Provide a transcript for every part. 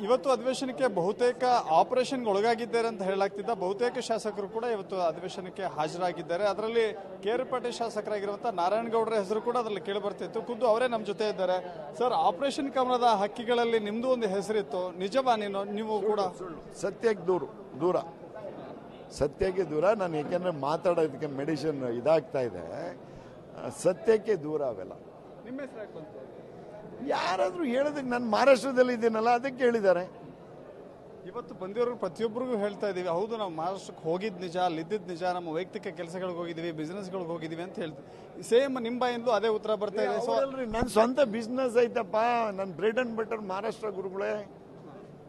ಇವತ್ತು ಅಧಿವೇಶನಕ್ಕೆ ಬಹುತೇಕ ಆಪರೇಷನ್ಗೆ ಒಳಗಾಗಿದ್ದಾರೆ ಅಂತ ಹೇಳಲಾಗ್ತಿದ್ದ ಬಹುತೇಕ ಶಾಸಕರು ಕೂಡ ಇವತ್ತು ಅಧಿವೇಶನಕ್ಕೆ ಹಾಜರಾಗಿದ್ದಾರೆ. ಅದರಲ್ಲಿ ಕೇರಪೇಟೆ ಶಾಸಕರಾಗಿರುವಂತಹ ನಾರಾಯಣಗೌಡರ ಹೆಸರು ಕೂಡ ಅದರಲ್ಲಿ ಕೇಳಿ ಬರ್ತಿತ್ತು. ಖುದ್ದು ಅವರೇ ನಮ್ಮ ಜೊತೆ ಇದ್ದಾರೆ. ಸರ್, ಆಪರೇಷನ್ ಕಮಲದ ಹಕ್ಕಿಗಳಲ್ಲಿ ನಿಮ್ದು ಒಂದು ಹೆಸರಿತ್ತು, ನಿಜವಾ? ನೀವು ಕೂಡ ಸತ್ಯಕ್ಕೆ ದೂರ ಸತ್ಯಕ್ಕೆ ದೂರ. ನಾನು ಯಾಕೆಂದ್ರೆ ಮಾತಾಡೋದಕ್ಕೆ ಮೆಡಿಸಿನ್ ಇದಾಗ್ತಾ ಇದೆ, ಸತ್ಯಕ್ಕೆ ದೂರ ಅವೆಲ್ಲ. ನಿಮ್ಮ ಹೆಸರು ಯಾಕೆ ಬಂತು? ಯಾರಾದ್ರೂ ಹೇಳೋದಕ್ಕೆ ನಾನು ಮಹಾರಾಷ್ಟ್ರದಲ್ಲಿ ಇದ್ದೀನಲ್ಲ, ಅದಕ್ಕೆ ಹೇಳಿದ್ದಾರೆ. ಇವತ್ತು ಬಂದಿರೋರು ಪ್ರತಿಯೊಬ್ಬರಿಗೂ ಹೇಳ್ತಾ ಇದೀವಿ, ಹೌದು ನಾವು ಮಹಾರಾಷ್ಟ್ರಕ್ಕೆ ಹೋಗಿದ್ ನಿಜ, ಅಲ್ಲಿದ್ದಿದ್ ನಿಜ, ನಮ್ಮ ವೈಯಕ್ತಿಕ ಕೆಲಸಗಳಿಗೆ ಹೋಗಿದೀವಿ, ಬಿಸ್ನೆಸ್ಗಳಿಗೆ ಹೋಗಿದೀವಿ ಅಂತ ಹೇಳ್ತೀವಿ. ಸೇಮ್ ನಿಮ್ಮ ಬಾಯಿಂದಲೂ ಅದೇ ಉತ್ತರ ಬರ್ತಾ ಇದೆ. ಸೊ ನನ್ನ ಸ್ವಂತ ಬಿಸ್ನೆಸ್ ಐತಪ್ಪ, ನನ್ನ ಬ್ರೆಡ್ ಅಂಡ್ ಬಟರ್ ಮಹಾರಾಷ್ಟ್ರ ಗುರುಗಳೇ,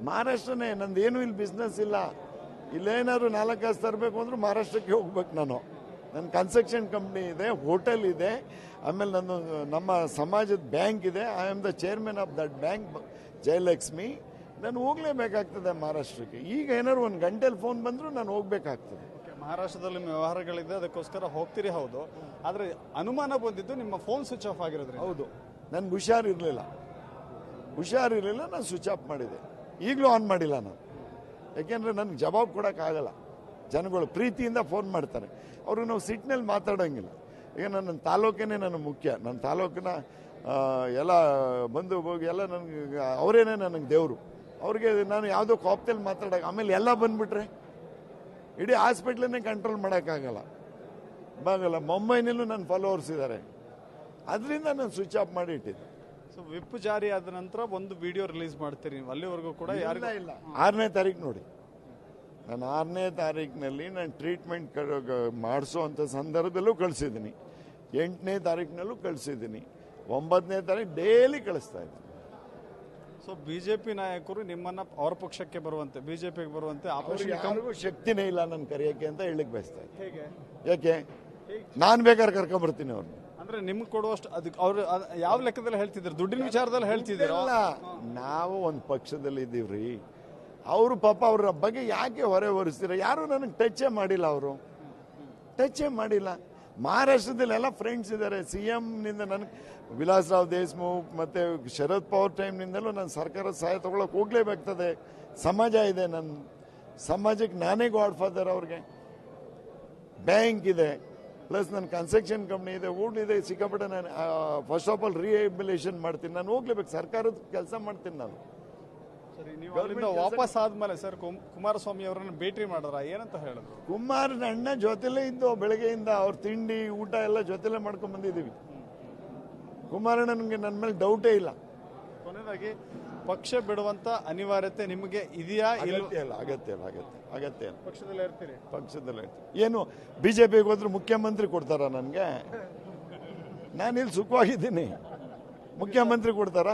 ಮಹಾರಾಷ್ಟ್ರನೇ. ನಂದೇನು ಇಲ್ಲಿ ಬಿಸ್ನೆಸ್ ಇಲ್ಲ. ಇಲ್ಲೇನಾದ್ರು 4 ಕಾಸು ತರಬೇಕು ಅಂದ್ರೆ ಮಹಾರಾಷ್ಟ್ರಕ್ಕೆ ಹೋಗ್ಬೇಕು ನಾನು. ನನ್ನ ಕನ್ಸ್ಟ್ರಕ್ಷನ್ ಕಂಪ್ನಿ ಇದೆ, ಹೋಟೆಲ್ ಇದೆ, ಆಮೇಲೆ ನಮ್ಮ ಸಮಾಜದ ಬ್ಯಾಂಕ್ ಇದೆ. I am the chairman of that bank, Jayalakshmi. ನಾನು ಹೋಗ್ಲೇಬೇಕಾಗ್ತದೆ ಮಹಾರಾಷ್ಟ್ರಕ್ಕೆ. ಈಗ ಏನಾದ್ರು 1 ಗಂಟೆಲಿ ಫೋನ್ ಬಂದರೂ ನಾನು ಹೋಗ್ಬೇಕಾಗ್ತದೆ. ಮಹಾರಾಷ್ಟ್ರದಲ್ಲಿ ನಿಮ್ಮ ವ್ಯವಹಾರಗಳಿದೆ, ಅದಕ್ಕೋಸ್ಕರ ಹೋಗ್ತೀರಿ. ಹೌದು, ಆದರೆ ಅನುಮಾನ ಬಂದಿದ್ದು ನಿಮ್ಮ ಫೋನ್ ಸ್ವಿಚ್ ಆಫ್ ಆಗಿರೋದ್ರಿ. ಹೌದು, ನನ್ಗೆ ಹುಷಾರಿರಲಿಲ್ಲ, ನಾನು ಸ್ವಿಚ್ ಆಫ್ ಮಾಡಿದೆ. ಈಗಲೂ ಆನ್ ಮಾಡಿಲ್ಲ ನಾನು, ಯಾಕೆಂದರೆ ನನಗೆ ಜವಾಬು ಕೊಡೋಕ್ಕಾಗಲ್ಲ. ಜನಗಳು ಪ್ರೀತಿಯಿಂದ ಫೋನ್ ಮಾಡ್ತಾರೆ, ಅವರು ನಾವು ಸಿಟ್ಟಿನಲ್ಲಿ ಮಾತಾಡೋಂಗಿಲ್ಲ. ಈಗ ನನ್ನ ತಾಲೂಕೇನೆ ನನಗೆ ಮುಖ್ಯ. ನನ್ನ ತಾಲೂಕಿನ ಎಲ್ಲ ಬಂದು ಹೋಗಿ ಎಲ್ಲ ನನಗೆ ಅವರೇನೆ ನನಗೆ ದೇವರು. ಅವ್ರಿಗೆ ನಾನು ಯಾವುದೋ ಕೋಪದಲ್ಲಿ ಮಾತಾಡೋಕೆ, ಆಮೇಲೆ ಎಲ್ಲ ಬಂದುಬಿಟ್ರೆ ಇಡೀ ಹಾಸ್ಪಿಟ್ಲನ್ನೇ ಕಂಟ್ರೋಲ್ ಮಾಡೋಕ್ಕಾಗಲ್ಲ. ಮುಂಬೈನಲ್ಲೂ ನನ್ನ ಫಾಲೋವರ್ಸ್ ಇದ್ದಾರೆ, ಅದರಿಂದ ನಾನು ಸ್ವಿಚ್ ಆಫ್ ಮಾಡಿ ಇಟ್ಟಿದ್ದೆ. ಸೊ ವಿಪ್ ಜಾರಿ ಆದ ನಂತರ ಒಂದು ವಿಡಿಯೋ ರಿಲೀಸ್ ಮಾಡ್ತೀರಿ ನೀವು, ಅಲ್ಲಿವರೆಗೂ ಕೂಡ ಯಾರಿಗೂ ಇಲ್ಲ. 6ನೇ ತಾರೀಕು ನೋಡಿ, ನಾನು 6ನೇ ತಾರೀಕಿನಲ್ಲಿ ನಾನು ಟ್ರೀಟ್ಮೆಂಟ್ ಮಾಡಿಸೋವಂಥ ಸಂದರ್ಭದಲ್ಲೂ ಕಳಿಸಿದ್ದೀನಿ, 8ನೇ ತಾರೀಕಿನಲ್ಲೂ ಕಳಿಸಿದ್ದೀನಿ, 9ನೇ ತಾರೀಕು ಡೈಲಿ ಕಳಿಸ್ತಾ ಇದ್ದೀನಿ. ಸೊ ಬಿಜೆಪಿ ನಾಯಕರು ನಿಮ್ಮನ್ನ ಅವ್ರ ಪಕ್ಷಕ್ಕೆ ಬರುವಂತೆ, ಬಿಜೆಪಿಗೆ ಬರುವಂತೆ ಯಾರಿಗೂ ಶಕ್ತಿನೇ ಇಲ್ಲ ನನ್ನ ಕರೆಯೋಕ್ಕೆ ಅಂತ ಹೇಳಿಕ್ ಬಯಸ್ತಾ ಇದ್ದೀನಿ. ಹೇಗೆ? ಯಾಕೆ? ನಾನು ಬೇಕಾದ್ರೆ ಕರ್ಕೊಂಡ್ಬರ್ತೀನಿ ಅವ್ರನ್ನ. ಅಂದ್ರೆ ನಿಮ್ಗೆ ಕೊಡುವಷ್ಟು ಅದಕ್ಕೆ ಅವ್ರು ಯಾವ ಲೆಕ್ಕದಲ್ಲಿ ಹೇಳ್ತಿದ್ರು? ದುಡ್ಡಿನ ವಿಚಾರದಲ್ಲಿ ಹೇಳ್ತಿದ್ದೀರಾ? ನಾವು ಒಂದು ಪಕ್ಷದಲ್ಲಿ ಇದ್ದೀವ್ರಿ. ಅವರು ಪಾಪ ಅವ್ರ ಬಗ್ಗೆ ಯಾಕೆ ಹೊರೆ ಹೊರಿಸ್ತೀರ? ಯಾರು ನನಗೆ ಟಚ್ಚೇ ಮಾಡಿಲ್ಲ, ಅವರು ಟಚ್ಚೇ ಮಾಡಿಲ್ಲ. ಮಹಾರಾಷ್ಟ್ರದಲ್ಲಿ ಎಲ್ಲ ಫ್ರೆಂಡ್ಸ್ ಇದ್ದಾರೆ. CM ನಿಂದ ನನಗೆ ವಿಲಾಸರಾವ್ ದೇಶಮುಖ್ ಮತ್ತೆ ಶರದ್ ಪವಾರ್ ಟೈಮ್ನಿಂದಲೂ ನಾನು ಸರ್ಕಾರದ ಸಹಾಯ ತಗೊಳಕ್ ಹೋಗ್ಲೇಬೇಕಾಗ್ತದೆ. ಸಮಾಜ ಇದೆ, ನನ್ನ ಸಮಾಜಕ್ಕೆ ನಾನೇ ಗಾಡ್ ಫಾದರ್. ಅವ್ರಿಗೆ ಬ್ಯಾಂಕ್ ಇದೆ, ಪ್ಲಸ್ ನನ್ನ ಕನ್ಸ್ಟ್ರಕ್ಷನ್ ಕಂಪ್ನಿ ಇದೆ, ಊಟ ಸಿಕ್ಕಾಪಟ್ಟೆ. ನಾನು ಫಸ್ಟ್ ಆಫ್ ಆಲ್ ರಿಹ್ಯಾಬಿಲೇಷನ್ ಮಾಡ್ತೀನಿ, ನಾನು ಹೋಗ್ಲೇಬೇಕು. ಸರ್ಕಾರದ ಕೆಲಸ ಮಾಡ್ತೀನಿ ನಾನು. ನೀವು ವಾಪಸ್ ಆದ್ಮೇಲೆ ಸರ್ ಕುಮಾರಸ್ವಾಮಿ ಅವರನ್ನ ಭೇಟಿ ಮಾಡಿದ್ರ, ಏನಂತ ಹೇಳಿದ್ರು? ಕುಮಾರನ ಅಣ್ಣ ಜೊತೆಲೇ ಇದ್ದು ಬೆಳಗ್ಗೆಯಿಂದ ಅವ್ರ ತಿಂಡಿ ಊಟ ಎಲ್ಲ ಜೊತೆಲೇ ಮಾಡ್ಕೊಂಡ್ ಬಂದಿದ್ದೀವಿ. ಕುಮಾರಣ್ಣನಿಗೆ ನನ್ನ ಮೇಲೆ ಡೌಟೇ ಇಲ್ಲ. ಕೊನೆಯದಾಗಿ, ಪಕ್ಷ ಬಿಡುವಂತ ಅನಿವಾರ್ಯತೆ ನಿಮಗೆ ಇದೆಯಾ? ಅಗತ್ಯ ಇಲ್ಲ. ಪಕ್ಷದಲ್ಲೇ ಇರ್ತೀರಿ? ಪಕ್ಷದಲ್ಲೇ ಇರ್ತೀವಿ. ಏನು ಬಿಜೆಪಿಗೆ ಹೋದ್ರೆ ಮುಖ್ಯಮಂತ್ರಿ ಕೊಡ್ತಾರ ನನಗೆ? ನಾನಿಲ್ಲಿ ಸುಖವಾಗಿದ್ದೀನಿ, ಮುಖ್ಯಮಂತ್ರಿ ಕೊಡ್ತಾರ?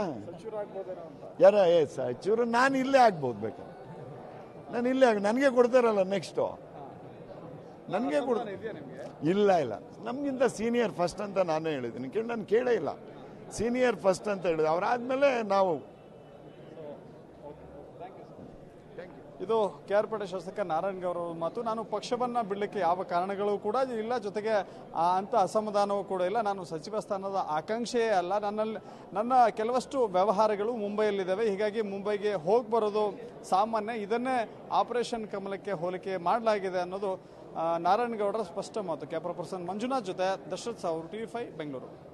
ಯಾರ ಸಚಿವರು? ನಾನು ಇಲ್ಲೇ ಆಗ್ಬೋದು ಬೇಕಾದ್ರೆ. ನಾನು ಇಲ್ಲೇ ನನಗೆ ಕೊಡ್ತಾರಲ್ಲ ನೆಕ್ಸ್ಟು, ನನಗೆ ಇಲ್ಲ ನಮ್ಗಿಂತ ಸೀನಿಯರ್ ಫಸ್ಟ್ ಅಂತ ನಾನೇ ಹೇಳಿದ್ದೀನಿ. ನಾನು ಕೇಳೇ ಇಲ್ಲ, ಸೀನಿಯರ್ ಫಸ್ಟ್ ಅಂತ ಹೇಳಿದೆ. ಅವರಾದ್ಮೇಲೆ ನಾವು. ಇದು ಕೇರಪೇಟೆ ಶಾಸಕ ನಾರಾಯಣಗೌಡ ಅವರ ಮಾತು. ನಾನು ಪಕ್ಷವನ್ನ ಬಿಡಲಿಕ್ಕೆ ಯಾವ ಕಾರಣಗಳು ಕೂಡ ಇಲ್ಲ, ಜೊತೆಗೆ ಅಂತ ಅಸಮಾಧಾನವೂ ಕೂಡ ಇಲ್ಲ. ನಾನು ಸಚಿವ ಸ್ಥಾನದ ಆಕಾಂಕ್ಷೆಯೇ ಅಲ್ಲ. ನನ್ನ ಕೆಲವಷ್ಟು ವ್ಯವಹಾರಗಳು ಮುಂಬೈಯಲ್ಲಿದ್ದಾವೆ, ಹೀಗಾಗಿ ಮುಂಬೈಗೆ ಹೋಗಿ ಬರೋದು ಸಾಮಾನ್ಯ. ಇದನ್ನೇ ಆಪರೇಷನ್ ಕಮಲಕ್ಕೆ ಹೋಲಿಕೆ ಮಾಡಲಾಗಿದೆ ಅನ್ನೋದು ನಾರಾಯಣಗೌಡರ ಸ್ಪಷ್ಟ ಮಾತು. ಕ್ಯಾಮರಾ ಪರ್ಸನ್ ಮಂಜುನಾಥ್ ಜೊತೆ ದಶರಥ್ ಸಾವೂರು, TV5 ಬೆಂಗಳೂರು.